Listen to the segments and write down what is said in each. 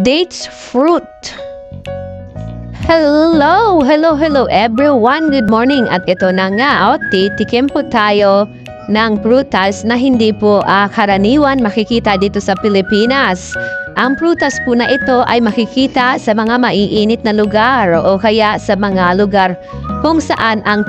dates fruit. Hello everyone. Good morning. At ito na nga, titikim po tayo ng prutas na hindi po karaniwan makikita dito sa Pilipinas. Ang prutas po na ito ay makikita sa mga maiinit na lugar o kaya sa mga lugar kung saan ang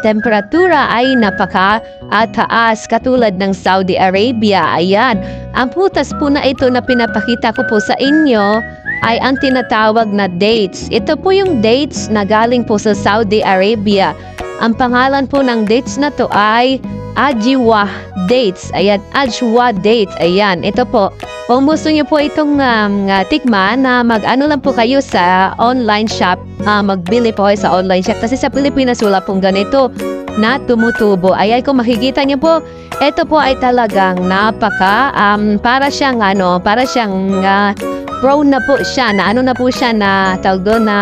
temperatura ay napaka-taas katulad ng Saudi Arabia. Ayan, ang prutas po na ito na pinapakita ko po sa inyo ay ang tinatawag na dates. Ito po yung dates na galing po sa Saudi Arabia. Ang pangalan po ng dates na to ay Ajwa dates. Ayan, Ajwa dates. Ayan, ito po. Kung gusto niyo po itong tikman na mag-ano lang po kayo sa online shop, magbili po kayo sa online shop. Kasi sa Pilipinas wala pong ganito na tumutubo. Ayan, kung makikita niyo po, ito po ay talagang para siyang prone na po siya, na po siya na tawag doon na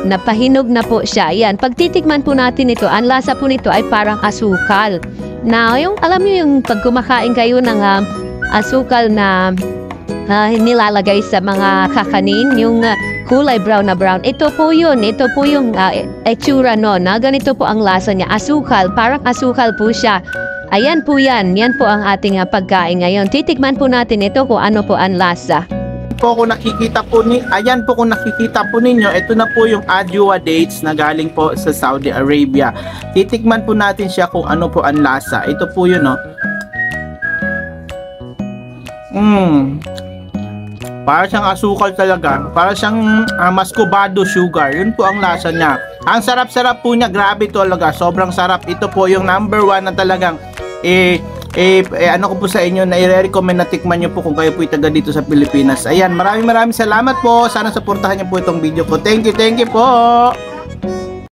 napahinog na po siya. Ayan, pag titikman po natin ito, ang lasa po nito ay parang asukal. Na yung, alam niyo yung pag kumakain kayo ng asukal na nilalagay sa mga kakanin, yung kulay brown na brown. Ito po yun. Ito po yung etsura no, na ganito po ang lasa niya. Asukal, parang asukal po siya. Ayan po yan. Yan po ang ating pagkain ngayon. Titikman po natin ito kung ano po ang lasa. Kung nakikita po kung nakikita po ninyo, ito na po yung Ajwa dates na galing po sa Saudi Arabia. Titikman po natin siya kung ano po ang lasa. Ito po yun, no. Para siyang asukal talaga. Para siyang muscovado sugar. Yun po ang lasa niya. Ang sarap-sarap po niya. Grabe talaga. Sobrang sarap. Ito po yung number 1 na talagang ano ko po sa inyo na i-recommend na tikman nyo po kung kayo po taga dito sa Pilipinas. Ayan, maraming salamat po. Sana suportahan nyo po itong video ko. Thank you po.